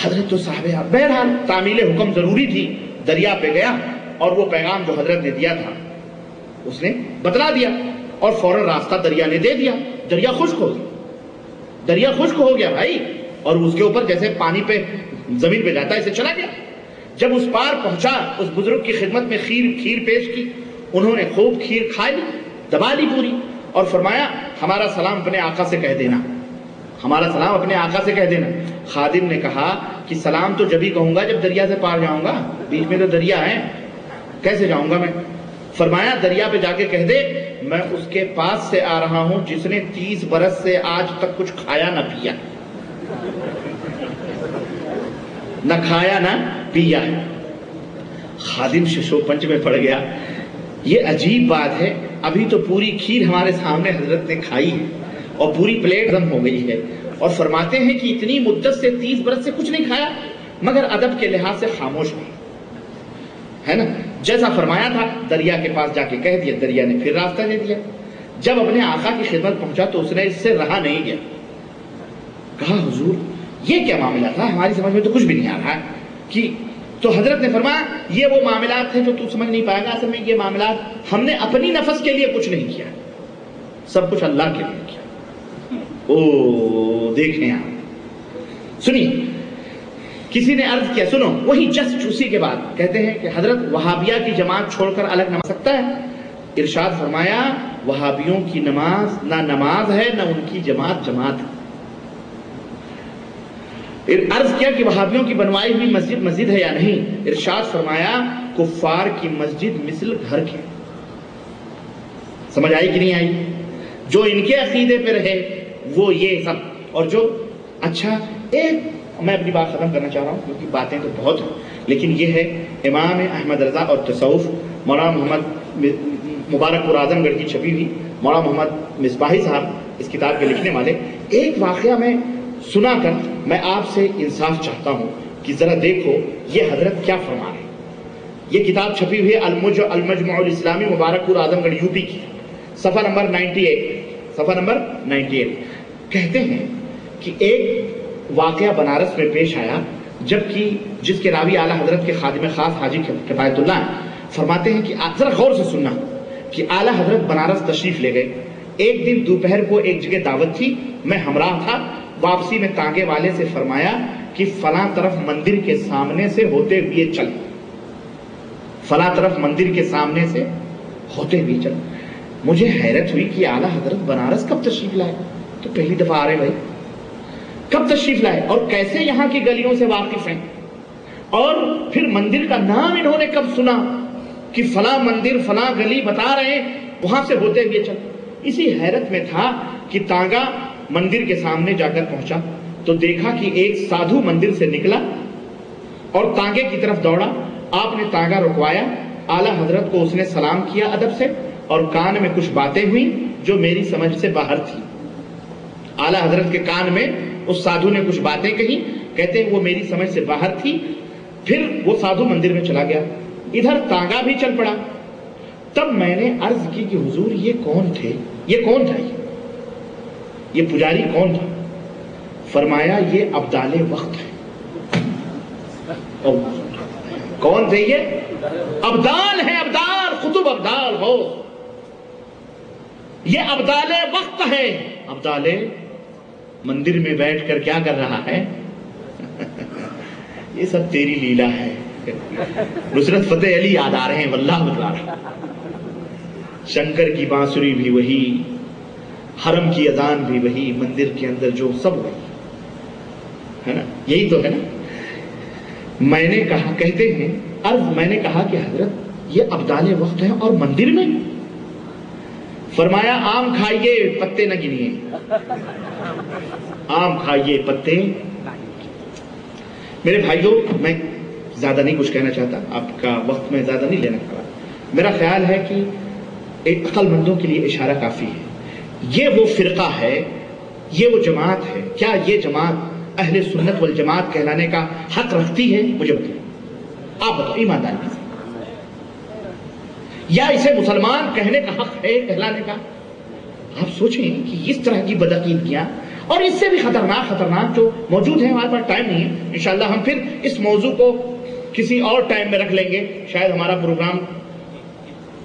حضرت تو صاحب بہرحال تعمیل حکم ضروری تھی، دریا پہ گیا اور وہ پیغام جو حضرت نے دیا تھا اس نے بتلا دیا، اور فوراً راستہ دریا نے دے دیا۔ دریا خشک ہو گیا بھائی، اور اس کے اوپر جیسے پانی پہ زمین پہ جاتا ہے اسے چلا گیا۔ جب اس پار پہنچا، اس بزرگ کی خدمت میں کھیر پیش کی، انہوں نے خوب کھیر کھا لی، دبا لی پوری، اور فرمایا ہمارا سلام اپنے آقا سے کہہ دینا، ہمارا سلام اپنے آقا سے کہہ دینا۔ خادم نے کہا کہ سلام تو جب ہی کہوں گا جب دریا سے پار جاؤں گا، بیچ میں تو دریا ہے، کیسے جاؤں گا میں؟ فرمایا دریا پہ جا کے کہہ دے میں اس کے پاس سے آ رہا ہوں جس نے 30 برس سے آج تک کچھ کھایا نہ پیا، نہ کھایا نہ پیا۔ خادم ششو پنچ میں پڑ گیا، یہ عجیب بات ہے، ابھی تو پوری کھیر ہمارے سامنے حضرت نے کھائی ہے اور پوری پلیٹ ختم ہو گئی ہے، اور فرماتے ہیں کہ اتنی مدت سے 30 برس سے کچھ نہیں کھایا، مگر ادب کے لحاظ سے خاموش نہیں ہے نا۔ جیسا فرمایا تھا دریا کے پاس جا کے کہہ دیا، دریا نے پھر راستہ دے دیا۔ جب اپنے آقا کی خدمت پہنچا تو اس نے اس سے رہا نہیں گیا، کہا حضور یہ کیا معاملہ تھا؟ ہماری سمجھ میں تو کچھ بھی نہیں آ رہا کہ تو حضرت نے فرمایا یہ وہ معاملات تھے جو تو سمجھ نہیں پائے گا، اصل میں یہ معاملات ہم نے اپنی نفس کے لیے کچھ نہیں کیا، سب کچھ اللہ کے لیے کیا۔ دیکھیں آپ سنیے، کسی نے عرض کیا، سنو، وہی جسٹ اسی کے بعد کہتے ہیں کہ حضرت وہابیہ کی جماعت چھوڑ کر الگ نماز سکتا ہے؟ ارشاد فرمایا وہابیوں کی نماز نہ نماز ہے نہ ان کی جماعت ہے۔ عرض کیا کہ وہابیوں کی بنوائی ہوئی مسجد ہے یا نہیں؟ ارشاد فرمایا کفار کی مسجد مثل گھر کے۔ سمجھ آئی کہ نہیں آئی؟ جو ان کے عقیدے پہ رہے وہ یہ سب، اور جو اچھا میں اپنی بات ختم کرنا چاہ رہا ہوں کیونکہ باتیں تو بہت ہیں، لیکن یہ ہے امام احمد رضا اور تصوف، مولانا محمد مبارک پور اعظم گڑھ کی چھپی ہوئی، مولانا محمد مصباحی صاحب اس کتاب کے لکھنے والے۔ ایک واقعہ میں سنا کر میں آپ سے انصاف چاہتا ہوں کہ ذرا دیکھو یہ حضرت کیا فرما رہے ہیں۔ یہ کتاب چھپی ہوئی ہے المجمع الاسلامی مبارک پور اعظم گڑھ یوپی کی، صفحہ نمبر 98۔ کہتے ہیں کہ ایک واقعہ بنارس میں پیش آیا، جبکہ جس کے راوی اعلیٰ حضرت کے خادم خاص حاجی کفایت اللہ ہیں۔ فرماتے ہیں کہ ذرا غور سے سننا کہ اعلیٰ حضرت بنارس تشریف لے گئے۔ ایک دن دوپہر کو ایک جگہ دعوت تھی، میں ہمراہ تھا۔ واپسی میں تانگے والے سے فرمایا کہ فلاں طرف مندر کے سامنے سے ہوتے ہوئے چل، فلاں طرف مندر کے سامنے سے ہوتے ہوئے چل۔ مجھے حیرت ہوئی کہ اعلیٰ حضرت بنارس کب تشریف لائے؟ تو پہلی دفعہ آ رہے بھائی، کب تشریف لائے اور کیسے یہاں کی گلیوں سے واقف ہیں، اور پھر مندر کا نام انہوں نے کب سنا کہ فلاں مندر فلاں گلی بتا رہے ہیں وہاں سے ہوتے ہوئے چل۔ اسی حیرت میں تھا کہ تانگا مندر کے سامنے جا کر پہنچا تو دیکھا کہ ایک سادھو مندر سے نکلا اور تانگے کی طرف دوڑا۔ آپ نے تانگا رکوایا، اعلیٰ حضرت کو اس نے سلام کیا ادب سے، اور کان میں کچھ باتیں ہوئیں جو میری سمجھ سے باہر تھی۔ اعلیٰ حضرت کے کان میں اس سادھو نے کچھ باتیں کہیں، کہتے ہیں وہ میری سمجھ سے باہر تھی۔ پھر وہ سادھو مندر میں چلا گیا، ادھر تانگا بھی چل پڑا۔ تب میں نے عرض کی کہ حضور یہ کون تھے؟ یہ کون تھا؟ یہ پجاری کون تھا؟ فرمایا یہ ابدال وقت ہے۔ کون تھے یہ؟ ابدال ہے، ابدال، قطب ابدال ہو، یہ ابدال وقت ہے۔ ابدال مندر میں بیٹھ کر کیا کر رہا ہے؟ یہ سب تیری لیلا ہے، نصرت فتح علی یاد آ رہے ہیں واللہ بتلا رہا. شنکر کی بانسری بھی وہی، حرم کی اذان بھی وہی، مندر کے اندر جو سب وہی ہے نا. یہی تو ہے نا. میں نے کہا، کہتے ہیں میں نے کہا کہ حضرت یہ ابدال وقت ہے اور مندر میں؟ فرمایا آم کھائیے پتے نہ گنیے، آم کھائیے پتے. میرے بھائیوں، میں زیادہ نہیں کچھ کہنا چاہتا، آپ کا وقت میں زیادہ نہیں لینا چاہتا. میرا خیال ہے کہ ایک عقل مندوں کے لیے اشارہ کافی ہے. یہ وہ فرقہ ہے، یہ وہ جماعت ہے. کیا یہ جماعت اہل سنت والجماعت کہلانے کا حق رکھتی ہے؟ مجھے بتائیں، آپ بتاؤ ایمانداری سے. یا اسے مسلمان کہنے کا حق ہے کہلانے کا؟ آپ سوچیں کہ اس طرح کی بدعقیدگیاں اور اس سے بھی خطرناک جو موجود ہیں. ہمارے پاس ٹائم نہیں ہے، انشاءاللہ ہم پھر اس موضوع کو کسی اور ٹائم میں رکھ لیں گے. شاید ہمارا پروگرام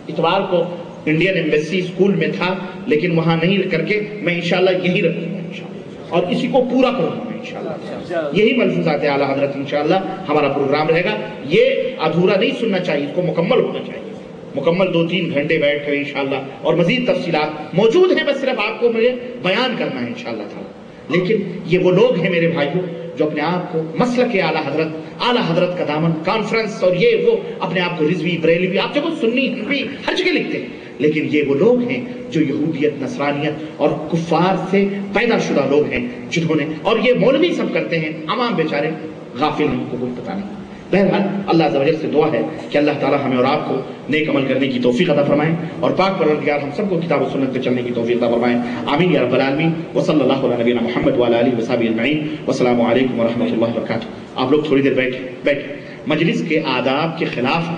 اتوار کو انڈین ایمبیسی اسکول میں تھا، لیکن وہاں نہیں کر کے میں انشاءاللہ یہی رکھوں گا انشاءاللہ، اور اسی کو پورا کروں گا انشاءاللہ. یہی ملفوظات اعلیٰ حضرت انشاءاللہ ہمارا پروگرام رہے گا. یہ ادھورا نہیں سننا چاہیے، اس کو مکمل ہونا چاہیے. مکمل 2-3 گھنٹے بیٹھ کر انشاءاللہ، اور مزید تفصیلات موجود ہیں، بس صرف آپ کو مجھے بیان کرنا ہے انشاءاللہ تعالی. لیکن یہ وہ لوگ ہیں میرے بھائیوں جو اپنے آپ کو مسلک اعلیٰ حضرت کا دامن کانفرنس اور یہ وہ اپنے آپ کو رضوی، بریلوی، آپ جب سنی، حنفی ہر جگہ لکھتے ہیں. لیکن یہ وہ لوگ ہیں جو یہودیت، نصرانیت اور کفار سے پیدا شدہ لوگ ہیں جنہوں نے، اور یہ مولوی سب کرتے ہیں، عوام بیچارے غافل ہیں، ان کو کوئی پتہ نہیں. بہرحال اللہ عز و جل سے دعا ہے کہ اللہ تعالی ہمیں اور آپ کو نیک عمل کرنے کی توفیق عطا فرمائیں، اور پاک پروردگار ہم سب کو کتاب و سنت پہ چلنے کی توفیق عطا فرمائیں. آمین یا رب العالمین. وصلی اللہ علی نبینا محمد وعلی آلہ وصحبہ اجمعین. والسلام علیکم ورحمۃ اللہ وبرکاتہ. آپ لوگ تھوڑی دیر بیٹھے. مجلس کے آداب کے خلاف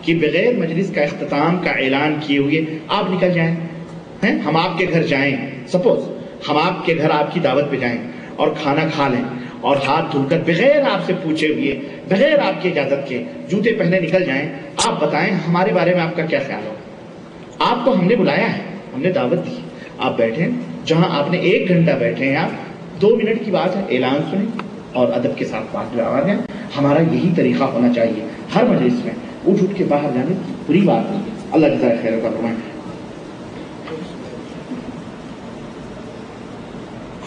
کہ بغیر مجلس کا اختتام کا اعلان کیے ہوئے آپ نکل جائیں. ہم آپ کے گھر جائیں، سپوز ہم آپ کے گھر آپ کی دعوت پہ جائیں اور کھانا کھا لیں اور ہاتھ دھل کر بغیر آپ سے پوچھے ہوئے، بغیر آپ کی اجازت کے جوتے پہنے نکل جائیں. آپ بتائیں ہمارے بارے میں آپ کا کیا خیال ہو؟ آپ کو ہم نے بلایا ہے، ہم نے دعوت دی، آپ بیٹھیں جہاں آپ نے 1 گھنٹہ بیٹھے ہیں. آپ 2 منٹ کی بات ہے، اعلان سنیں اور ادب کے ساتھ بات آواز ہے. ہمارا یہی طریقہ ہونا چاہیے ہر مجلس میں. اٹھ کے باہر جانے بری بات نہیں ہے. اللہ جزائے خیر کا فرمائے.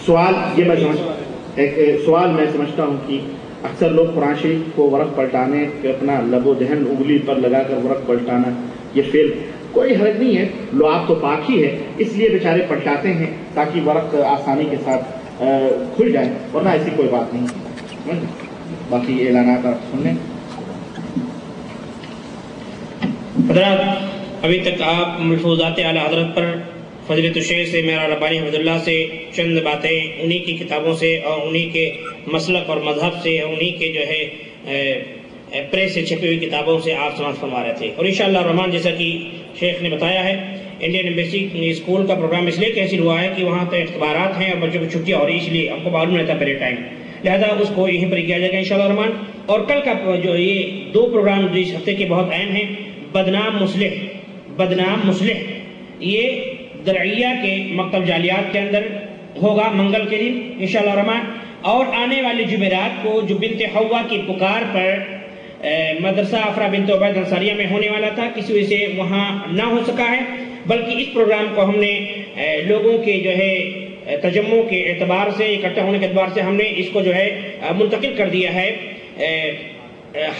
سوال یہ میں سمجھتا ہوں کہ اکثر لوگ قرآن شریف کو ورق پلٹانے کے اپنا لب و دہن انگلی پر لگا کر ورق پلٹانا یہ فعل کوئی حرج نہیں ہے. لعاب تو پاک ہی ہے، اس لیے بیچارے پلٹاتے ہیں تاکہ ورق آسانی کے ساتھ کھل جائے، ورنہ ایسی کوئی بات نہیں. باقی اعلانات آپ سن لیں. حضرات، ابھی تک آپ ملفوظات اعلیٰ حضرت پر فضیلت الشیخ سے، میرا ربانی حمد اللہ سے چند باتیں انہی کی کتابوں سے اور انہی کے مسلک اور مذہب سے، انہی کے جو ہے پریس سے چھپی ہوئی کتابوں سے آپ سماعت فرما رہے تھے. اور انشاءاللہ الرحمن جیسا کہ شیخ نے بتایا ہے، انڈین ایمبیسی اسکول کا پروگرام اس لیے کینسل ہوا ہے کہ وہاں تو اختبارات ہیں اور بچوں کی چھٹیاں ہو رہی، اس لیے آپ کو معلوم رہتا پہلے ٹائم، لہذا اس کو یہیں پر کیا جائے گا انشاءاللہ الرحمن. اور کل کا جو یہ 2 پروگرام جو اس ہفتے کے بہت اہم ہیں، بدنام مصلح، یہ درعیہ کے مکتب جالیات کے اندر ہوگا منگل کے دن انشاءاللہ الرحمن. اور آنے والے جمعرات کو جو بنت حوا کی پکار پر مدرسہ افرا بنت عبید انصاریہ میں ہونے والا تھا، کسی وجہ سے وہاں نہ ہو سکا ہے، بلکہ اس پروگرام کو ہم نے لوگوں کے جو ہے تجمع کے اعتبار سے، اکٹھا ہونے کے اعتبار سے ہم نے اس کو جو ہے منتقل کر دیا ہے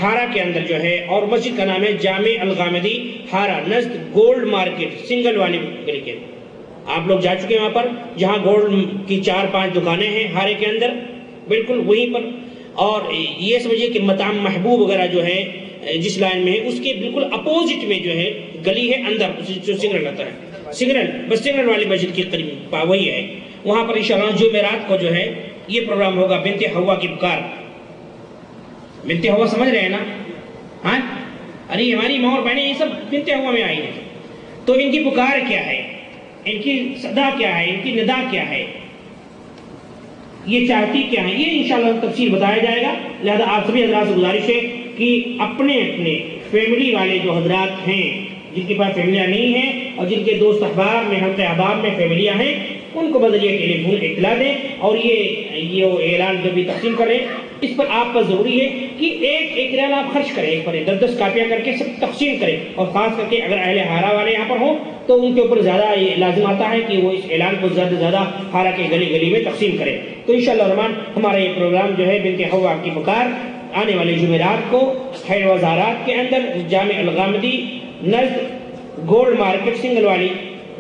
ہارا کے اندر جو ہے. اور مسجد کا نام ہے جامع الغامدی، ہارا نزد گولڈ مارکیٹ، سنگل والی گلی کے. آپ لوگ جا چکے ہیں وہاں پر، جہاں گولڈ کی 4-5 دکانیں ہیں ہارے کے اندر، بالکل وہیں پر. اور یہ سمجھیے کہ مطعم محبوب وغیرہ جو ہے جس لائن میں ہے، اس کے بالکل اپوزٹ میں جو ہے گلی ہے اندر، جو سگنل رہتا ہے، سگنل والی مسجد کے قریب وہی ہے. وہاں پر انشاءاللہ جمعرات کو جو ہے یہ پروگرام ہوگا، بنت حوا کی پکار. بنت حوا سمجھ رہے ہیں نا؟ ہاں، ارے ہماری ماں اور بہنیں یہ سب بنت حوا میں آئی ہیں، تو ان کی پکار کیا ہے، ان کی صدا کیا ہے، ان کی ندا کیا ہے، یہ چاہتی کیا ہے، یہ انشاءاللہ تفصیل بتایا جائے گا. لہذا آپ سبھی حضرات سے گزارش ہے کہ اپنے فیملی والے جو حضرات ہیں، جن کے پاس فیملیاں نہیں ہیں اور جن کے دوست احباب میں، حلقہ احباب میں فیملیاں ہیں، ان کو بذریعہ ٹیلی فون اطلاع دیں. اور یہ اعلان جو بھی تقسیم کر رہے ہیں اس پر آپ پر ضروری ہے کہ ایک ریال آپ خرچ کریں، ایک پر 10 کاپیاں کر کے سب تقسیم کریں، اور خاص کر کے اگر اہل ہارا والے یہاں پر ہوں تو ان کے اوپر زیادہ یہ لازم آتا ہے کہ وہ اس اعلان کو زیادہ سے زیادہ ہارا کے گلی گلی میں تقسیم کریں۔ تو انشاءاللہ الرحمن ہمارا یہ پروگرام جو ہے بنت حوا کی پکار آنے والے جمعرات کو خیر وزارات کے اندر جامع الغامدی نزد گولڈ مارکیٹ سنگل والی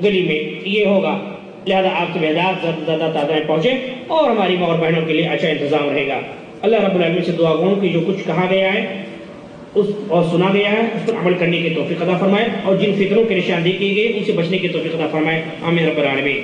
گلی میں یہ ہوگا، لہذا آپ کے بیدار زیادہ سے زیادہ تعداد پہنچے اور ہماری ماں اور بہنوں کے لیے اچھا انتظام رہے گا۔ اللہ رب العالمین سے دعا گوں کہ جو کچھ کہا گیا ہے اور سنا گیا ہے اس پر عمل کرنے کی توفیق عطا فرمائے، اور جن فطروں کی نشاندہی کی گئی ان سے بچنے کی توفیق عطا فرمائے، آمین رب العالمین۔